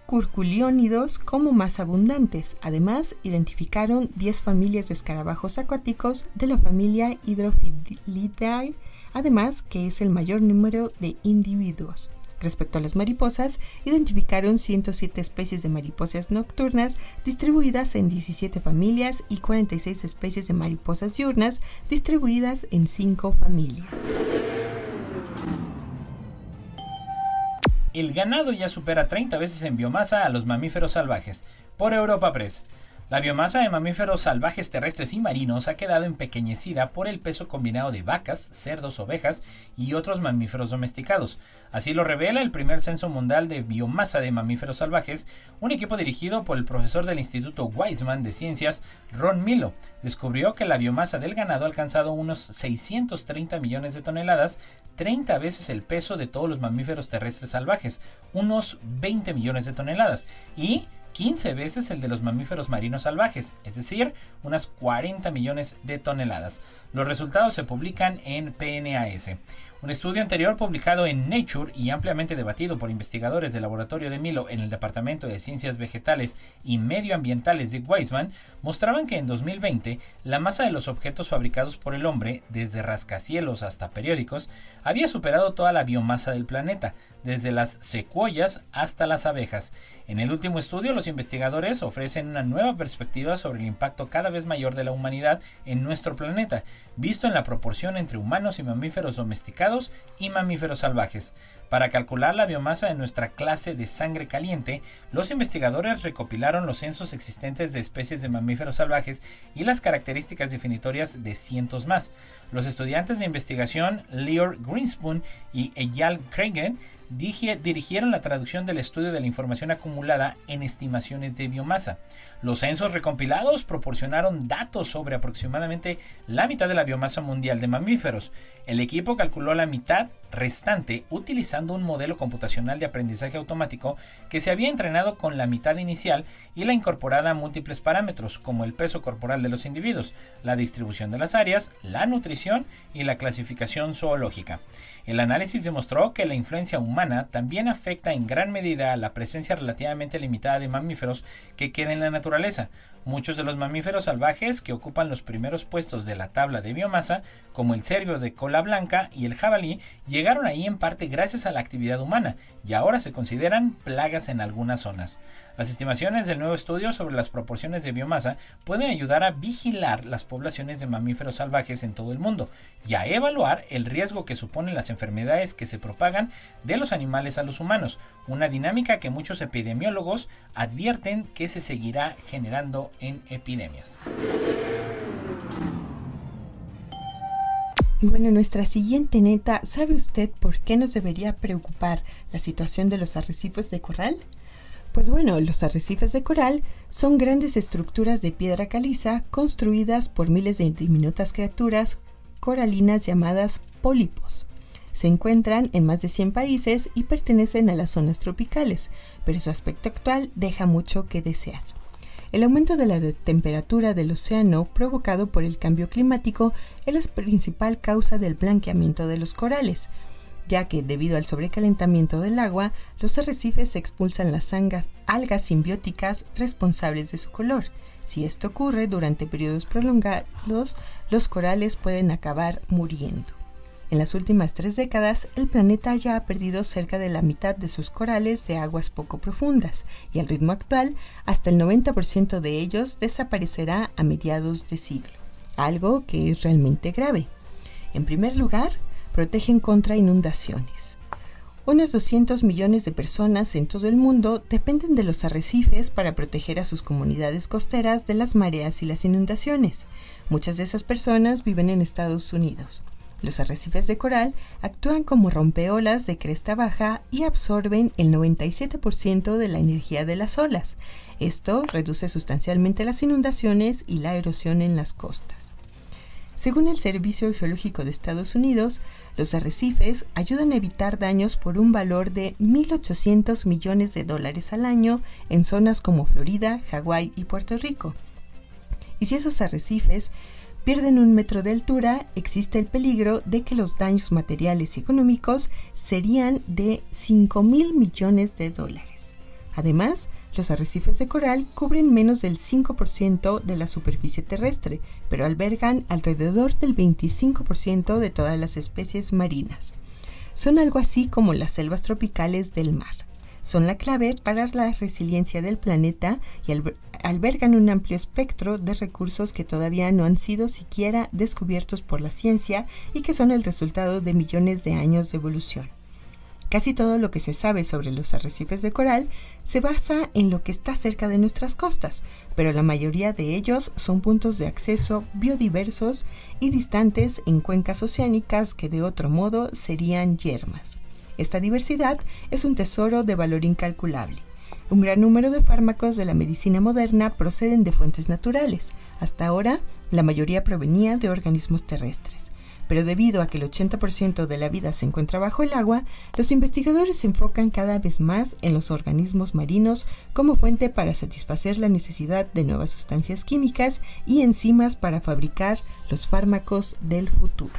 curculiónidos como más abundantes. Además, identificaron 10 familias de escarabajos acuáticos de la familia Hydrophilidae, además que es el mayor número de individuos. Respecto a las mariposas, identificaron 107 especies de mariposas nocturnas distribuidas en 17 familias y 46 especies de mariposas diurnas distribuidas en 5 familias. El ganado ya supera 30 veces en biomasa a los mamíferos salvajes, por Europa Press. La biomasa de mamíferos salvajes terrestres y marinos ha quedado empequeñecida por el peso combinado de vacas, cerdos, ovejas y otros mamíferos domesticados. Así lo revela el primer censo mundial de biomasa de mamíferos salvajes, un equipo dirigido por el profesor del Instituto Weizmann de Ciencias, Ron Milo. Descubrió que la biomasa del ganado ha alcanzado unos 630 millones de toneladas, 30 veces el peso de todos los mamíferos terrestres salvajes, unos 20 millones de toneladas, y 15 veces el de los mamíferos marinos salvajes, es decir, unas 40 millones de toneladas. Los resultados se publican en PNAS. Un estudio anterior publicado en Nature y ampliamente debatido por investigadores del laboratorio de Milo en el Departamento de Ciencias Vegetales y Medioambientales de Weizmann mostraban que en 2020 la masa de los objetos fabricados por el hombre, desde rascacielos hasta periódicos, había superado toda la biomasa del planeta, desde las secuoyas hasta las abejas. En el último estudio, los investigadores ofrecen una nueva perspectiva sobre el impacto cada vez mayor de la humanidad en nuestro planeta, visto en la proporción entre humanos y mamíferos domesticados y mamíferos salvajes. Para calcular la biomasa de nuestra clase de sangre caliente, los investigadores recopilaron los censos existentes de especies de mamíferos salvajes y las características definitorias de cientos más. Los estudiantes de investigación Lior Greenspoon y Eyal Kregen dirigieron la traducción del estudio de la información acumulada en estimaciones de biomasa. Los censos recompilados proporcionaron datos sobre aproximadamente la mitad de la biomasa mundial de mamíferos. El equipo calculó la mitad restante utilizando un modelo computacional de aprendizaje automático que se había entrenado con la mitad inicial y la incorporada a múltiples parámetros como el peso corporal de los individuos, la distribución de las áreas, la nutrición y la clasificación zoológica. El análisis demostró que la influencia humana también afecta en gran medida a la presencia relativamente limitada de mamíferos que queda en la naturaleza. Muchos de los mamíferos salvajes que ocupan los primeros puestos de la tabla de biomasa, como el cérveo de cola blanca y el jabalí, llegaron ahí en parte gracias a la actividad humana y ahora se consideran plagas en algunas zonas. Las estimaciones del nuevo estudio sobre las proporciones de biomasa pueden ayudar a vigilar las poblaciones de mamíferos salvajes en todo el mundo y a evaluar el riesgo que suponen las enfermedades que se propagan de los animales a los humanos, una dinámica que muchos epidemiólogos advierten que se seguirá generando en epidemias. Y bueno, nuestra siguiente neta, ¿sabe usted por qué nos debería preocupar la situación de los arrecifes de coral? Pues bueno, los arrecifes de coral son grandes estructuras de piedra caliza construidas por miles de diminutas criaturas coralinas llamadas pólipos. Se encuentran en más de 100 países y pertenecen a las zonas tropicales, pero su aspecto actual deja mucho que desear. El aumento de la temperatura del océano provocado por el cambio climático es la principal causa del blanqueamiento de los corales, ya que debido al sobrecalentamiento del agua, los arrecifes expulsan las algas simbióticas responsables de su color. Si esto ocurre durante periodos prolongados, los corales pueden acabar muriendo. En las últimas 3 décadas, el planeta ya ha perdido cerca de la mitad de sus corales de aguas poco profundas, y al ritmo actual, hasta el 90% de ellos desaparecerá a mediados de siglo, algo que es realmente grave. En primer lugar, protegen contra inundaciones. Unas 200 millones de personas en todo el mundo dependen de los arrecifes para proteger a sus comunidades costeras de las mareas y las inundaciones. Muchas de esas personas viven en Estados Unidos. Los arrecifes de coral actúan como rompeolas de cresta baja y absorben el 97% de la energía de las olas. Esto reduce sustancialmente las inundaciones y la erosión en las costas. Según el Servicio Geológico de Estados Unidos, los arrecifes ayudan a evitar daños por un valor de $1.800 millones al año en zonas como Florida, Hawái y Puerto Rico. Y si esos arrecifes pierden 1 metro de altura, existe el peligro de que los daños materiales y económicos serían de $5.000 millones. Además, los arrecifes de coral cubren menos del 5% de la superficie terrestre, pero albergan alrededor del 25% de todas las especies marinas. Son algo así como las selvas tropicales del mar. Son la clave para la resiliencia del planeta y albergan un amplio espectro de recursos que todavía no han sido siquiera descubiertos por la ciencia y que son el resultado de millones de años de evolución. Casi todo lo que se sabe sobre los arrecifes de coral se basa en lo que está cerca de nuestras costas, pero la mayoría de ellos son puntos de acceso biodiversos y distantes en cuencas oceánicas que de otro modo serían yermas. Esta diversidad es un tesoro de valor incalculable. Un gran número de fármacos de la medicina moderna proceden de fuentes naturales. Hasta ahora, la mayoría provenía de organismos terrestres. pero debido a que el 80% de la vida se encuentra bajo el agua, los investigadores se enfocan cada vez más en los organismos marinos como fuente para satisfacer la necesidad de nuevas sustancias químicas y enzimas para fabricar los fármacos del futuro.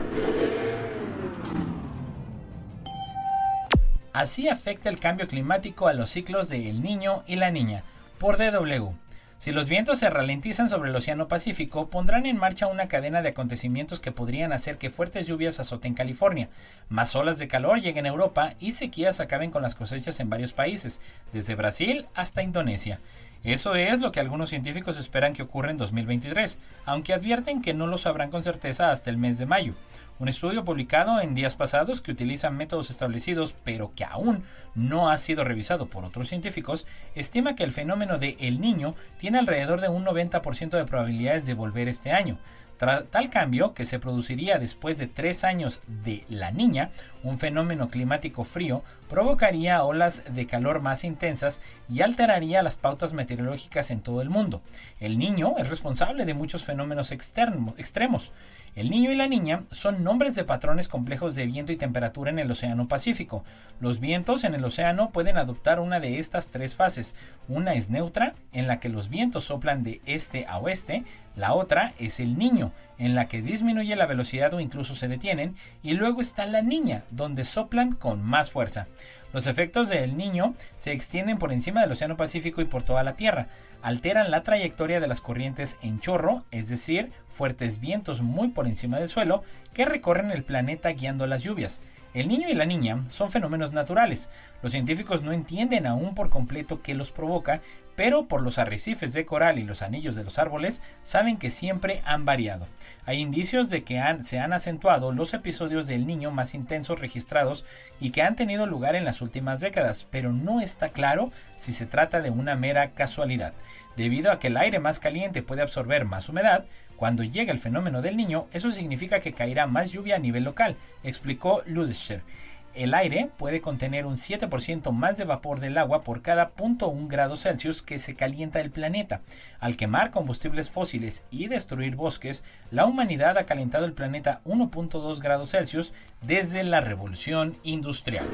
Así afecta el cambio climático a los ciclos de El Niño y La Niña, por DW. Si los vientos se ralentizan sobre el Océano Pacífico, pondrán en marcha una cadena de acontecimientos que podrían hacer que fuertes lluvias azoten California, más olas de calor lleguen a Europa y sequías acaben con las cosechas en varios países, desde Brasil hasta Indonesia. Eso es lo que algunos científicos esperan que ocurra en 2023, aunque advierten que no lo sabrán con certeza hasta el mes de mayo. Un estudio publicado en días pasados que utiliza métodos establecidos pero que aún no ha sido revisado por otros científicos, estima que el fenómeno de El Niño tiene alrededor de un 90% de probabilidades de volver este año. Tal cambio, que se produciría después de 3 años de La Niña, un fenómeno climático frío, provocaría olas de calor más intensas y alteraría las pautas meteorológicas en todo el mundo. El Niño es responsable de muchos fenómenos extremos. El Niño y La Niña son nombres de patrones complejos de viento y temperatura en el Océano Pacífico. Los vientos en el océano pueden adoptar una de estas 3 fases. Una es neutra, en la que los vientos soplan de este a oeste. La otra es el Niño, en la que disminuye la velocidad o incluso se detienen. Y luego está La Niña, donde soplan con más fuerza. Los efectos del Niño se extienden por encima del Océano Pacífico y por toda la Tierra. Alteran la trayectoria de las corrientes en chorro, es decir, fuertes vientos muy por encima del suelo que recorren el planeta guiando las lluvias. El Niño y La Niña son fenómenos naturales. Los científicos no entienden aún por completo qué los provoca, pero por los arrecifes de coral y los anillos de los árboles saben que siempre han variado. Hay indicios de que se han acentuado los episodios del Niño más intensos registrados y que han tenido lugar en las últimas décadas, pero no está claro si se trata de una mera casualidad. Debido a que el aire más caliente puede absorber más humedad, cuando llega el fenómeno del Niño, eso significa que caerá más lluvia a nivel local, explicó Ludescher. El aire puede contener un 7% más de vapor del agua por cada 0.1 grados Celsius que se calienta el planeta. Al quemar combustibles fósiles y destruir bosques, la humanidad ha calentado el planeta 1.2 grados Celsius desde la Revolución Industrial.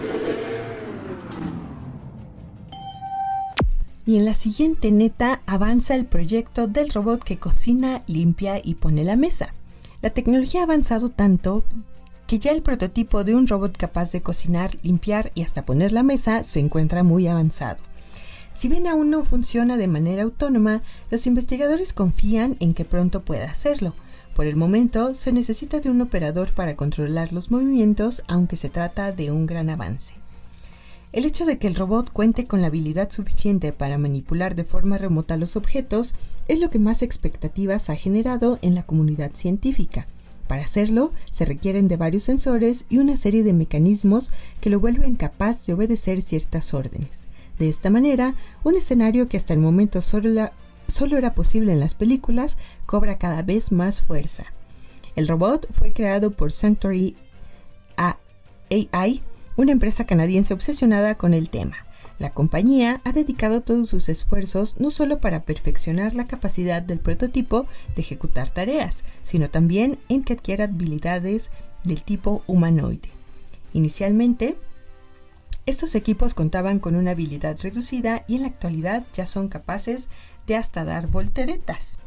Y en la siguiente neta avanza el proyecto del robot que cocina, limpia y pone la mesa. La tecnología ha avanzado tanto que ya el prototipo de un robot capaz de cocinar, limpiar y hasta poner la mesa se encuentra muy avanzado. Si bien aún no funciona de manera autónoma, los investigadores confían en que pronto pueda hacerlo. Por el momento, se necesita de un operador para controlar los movimientos, aunque se trata de un gran avance. El hecho de que el robot cuente con la habilidad suficiente para manipular de forma remota los objetos es lo que más expectativas ha generado en la comunidad científica. Para hacerlo, se requieren de varios sensores y una serie de mecanismos que lo vuelven capaz de obedecer ciertas órdenes. De esta manera, un escenario que hasta el momento solo era posible en las películas cobra cada vez más fuerza. El robot fue creado por Sanctuary AI, una empresa canadiense obsesionada con el tema. La compañía ha dedicado todos sus esfuerzos no solo para perfeccionar la capacidad del prototipo de ejecutar tareas, sino también en que adquiera habilidades del tipo humanoide. Inicialmente, estos equipos contaban con una habilidad reducida y en la actualidad ya son capaces de hasta dar volteretas.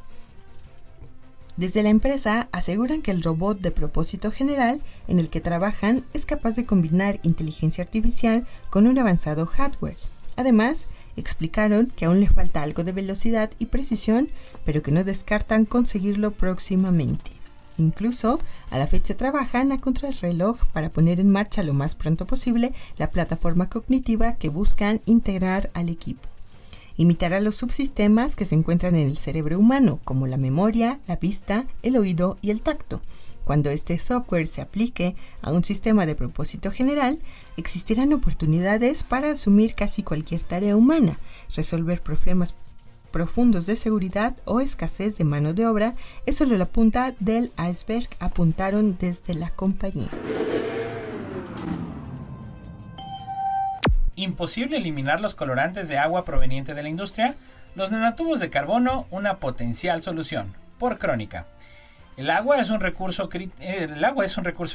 Desde la empresa aseguran que el robot de propósito general en el que trabajan es capaz de combinar inteligencia artificial con un avanzado hardware. Además, explicaron que aún le falta algo de velocidad y precisión, pero que no descartan conseguirlo próximamente. Incluso, a la fecha trabajan a contrarreloj para poner en marcha lo más pronto posible la plataforma cognitiva que buscan integrar al equipo. Imitará los subsistemas que se encuentran en el cerebro humano, como la memoria, la vista, el oído y el tacto. Cuando este software se aplique a un sistema de propósito general, existirán oportunidades para asumir casi cualquier tarea humana, resolver problemas profundos de seguridad o escasez de mano de obra. Es solo la punta del iceberg, apuntaron desde la compañía. Imposible eliminar los colorantes de agua proveniente de la industria, los nanotubos de carbono, una potencial solución, por Crónica. El agua es un recurso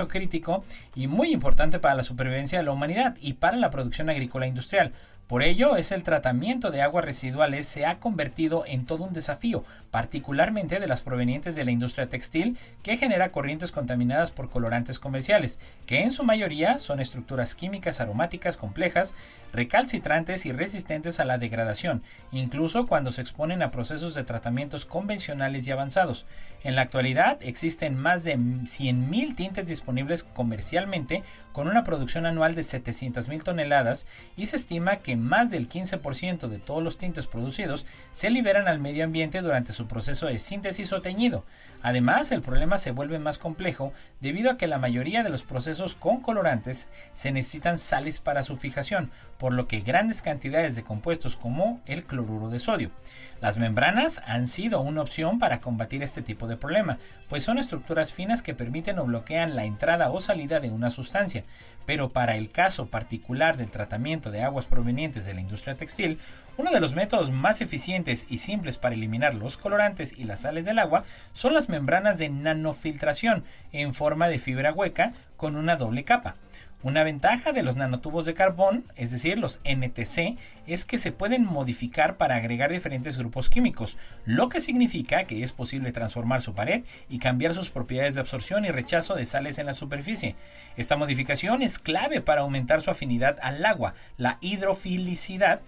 crítico y muy importante para la supervivencia de la humanidad y para la producción agrícola industrial. Por ello, el tratamiento de aguas residuales se ha convertido en todo un desafío, particularmente de las provenientes de la industria textil, que genera corrientes contaminadas por colorantes comerciales, que en su mayoría son estructuras químicas aromáticas complejas, recalcitrantes y resistentes a la degradación, incluso cuando se exponen a procesos de tratamientos convencionales y avanzados. En la actualidad, existen más de 100.000 tintes disponibles comercialmente, con una producción anual de 700.000 toneladas, y se estima que más del 15% de todos los tintes producidos se liberan al medio ambiente durante su proceso de síntesis o teñido. Además, el problema se vuelve más complejo debido a que la mayoría de los procesos con colorantes se necesitan sales para su fijación, por lo que grandes cantidades de compuestos como el cloruro de sodio. Las membranas han sido una opción para combatir este tipo de problema, pues son estructuras finas que permiten o bloquean la entrada o salida de una sustancia, pero para el caso particular del tratamiento de aguas provenientes de la industria textil, uno de los métodos más eficientes y simples para eliminar los colorantes y las sales del agua son las membranas de nanofiltración en forma de fibra hueca con una doble capa. Una ventaja de los nanotubos de carbón, es decir, los NTC, es que se pueden modificar para agregar diferentes grupos químicos, lo que significa que es posible transformar su pared y cambiar sus propiedades de absorción y rechazo de sales en la superficie. Esta modificación es clave para aumentar su afinidad al agua, la hidrofilicidad,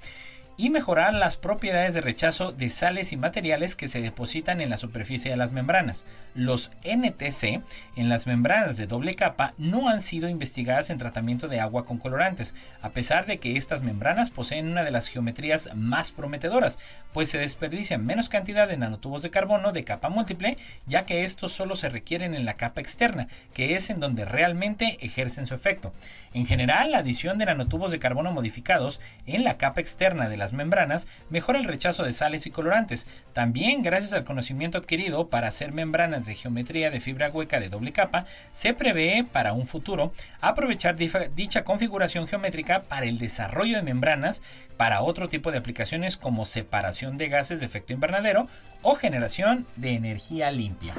y mejorar las propiedades de rechazo de sales y materiales que se depositan en la superficie de las membranas. Los NTC en las membranas de doble capa no han sido investigadas en tratamiento de agua con colorantes, a pesar de que estas membranas poseen una de las geometrías más prometedoras, pues se desperdician menos cantidad de nanotubos de carbono de capa múltiple, ya que estos solo se requieren en la capa externa, que es en donde realmente ejercen su efecto. En general, la adición de nanotubos de carbono modificados en la capa externa de las membranas mejora el rechazo de sales y colorantes. También, gracias al conocimiento adquirido para hacer membranas de geometría de fibra hueca de doble capa, se prevé para un futuro aprovechar dicha configuración geométrica para el desarrollo de membranas para otro tipo de aplicaciones como separación de gases de efecto invernadero o generación de energía limpia.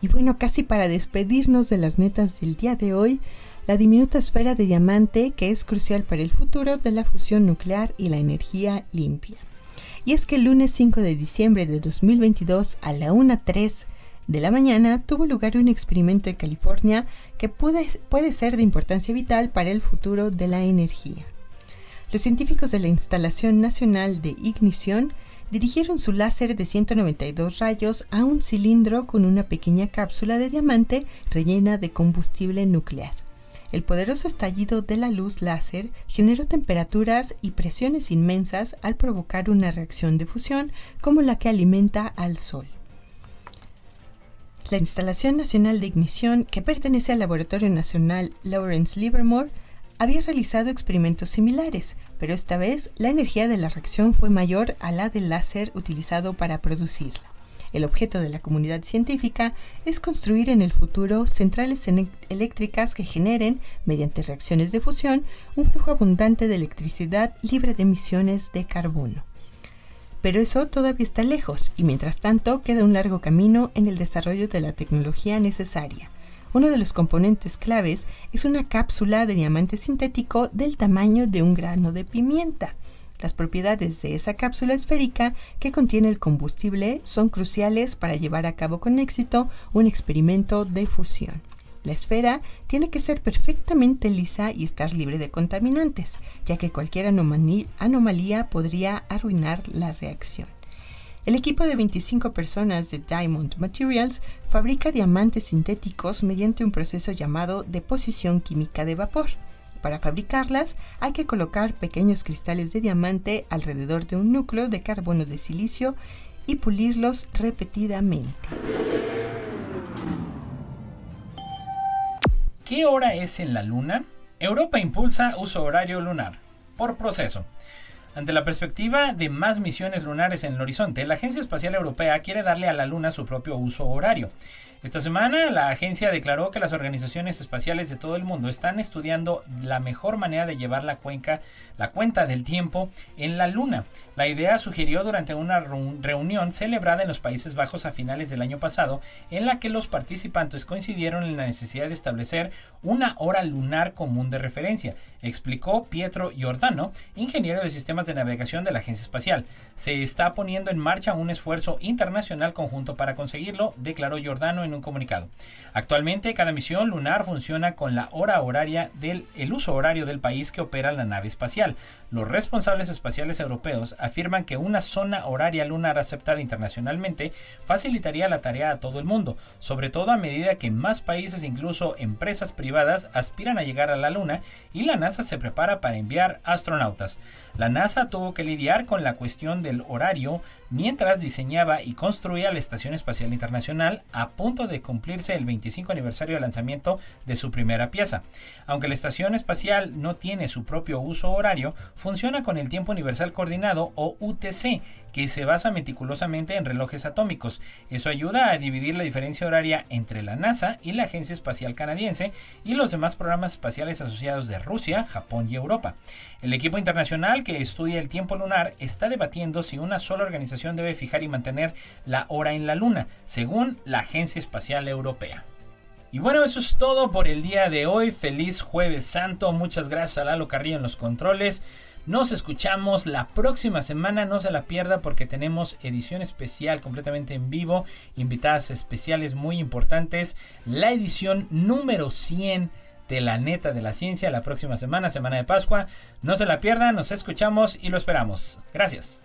Y bueno, casi para despedirnos de las netas del día de hoy, la diminuta esfera de diamante, que es crucial para el futuro de la fusión nuclear y la energía limpia. Y es que el lunes 5 de diciembre de 2022 a la 1:03 de la mañana tuvo lugar un experimento en California que puede ser de importancia vital para el futuro de la energía. Los científicos de la Instalación Nacional de Ignición dirigieron su láser de 192 rayos a un cilindro con una pequeña cápsula de diamante rellena de combustible nuclear. El poderoso estallido de la luz láser generó temperaturas y presiones inmensas al provocar una reacción de fusión como la que alimenta al Sol. La Instalación Nacional de Ignición, que pertenece al Laboratorio Nacional Lawrence Livermore, había realizado experimentos similares, pero esta vez la energía de la reacción fue mayor a la del láser utilizado para producirla. El objeto de la comunidad científica es construir en el futuro centrales eléctricas que generen, mediante reacciones de fusión, un flujo abundante de electricidad libre de emisiones de carbono. Pero eso todavía está lejos y mientras tanto queda un largo camino en el desarrollo de la tecnología necesaria. Uno de los componentes claves es una cápsula de diamante sintético del tamaño de un grano de pimienta. Las propiedades de esa cápsula esférica que contiene el combustible son cruciales para llevar a cabo con éxito un experimento de fusión. La esfera tiene que ser perfectamente lisa y estar libre de contaminantes, ya que cualquier anomalía podría arruinar la reacción. El equipo de 25 personas de Diamond Materials fabrica diamantes sintéticos mediante un proceso llamado deposición química de vapor. Para fabricarlas hay que colocar pequeños cristales de diamante alrededor de un núcleo de carbono de silicio y pulirlos repetidamente. ¿Qué hora es en la Luna? Europa impulsa uso horario lunar. Por proceso. Ante la perspectiva de más misiones lunares en el horizonte, la Agencia Espacial Europea quiere darle a la Luna su propio uso horario. Esta semana, la agencia declaró que las organizaciones espaciales de todo el mundo están estudiando la mejor manera de llevar la cuenta del tiempo en la Luna. La idea sugirió durante una reunión celebrada en los Países Bajos a finales del año pasado, en la que los participantes coincidieron en la necesidad de establecer una hora lunar común de referencia, explicó Pietro Giordano, ingeniero de sistemas de navegación de la Agencia Espacial. Se está poniendo en marcha un esfuerzo internacional conjunto para conseguirlo, declaró Giordano en un comunicado. Actualmente, cada misión lunar funciona con la hora horaria el uso horario del país que opera la nave espacial. Los responsables espaciales europeos afirman que una zona horaria lunar aceptada internacionalmente facilitaría la tarea a todo el mundo, sobre todo a medida que más países, incluso empresas privadas, aspiran a llegar a la Luna y la NASA se prepara para enviar astronautas. La NASA tuvo que lidiar con la cuestión del horario mientras diseñaba y construía la Estación Espacial Internacional, a punto de cumplirse el 25 aniversario de lanzamiento de su primera pieza. Aunque la Estación Espacial no tiene su propio uso horario, funciona con el Tiempo Universal Coordinado o UTC, que se basa meticulosamente en relojes atómicos. Eso ayuda a dividir la diferencia horaria entre la NASA y la Agencia Espacial Canadiense y los demás programas espaciales asociados de Rusia, Japón y Europa. El equipo internacional que estudia el tiempo lunar está debatiendo si una sola organización debe fijar y mantener la hora en la Luna, según la Agencia Espacial Europea. Y bueno, eso es todo por el día de hoy. Feliz Jueves Santo. Muchas gracias a Lalo Carrillo en los controles. Nos escuchamos la próxima semana, no se la pierda porque tenemos edición especial completamente en vivo, invitadas especiales muy importantes, la edición número 100 de La Neta de la Ciencia la próxima semana, semana de Pascua. No se la pierdan, nos escuchamos y lo esperamos. Gracias.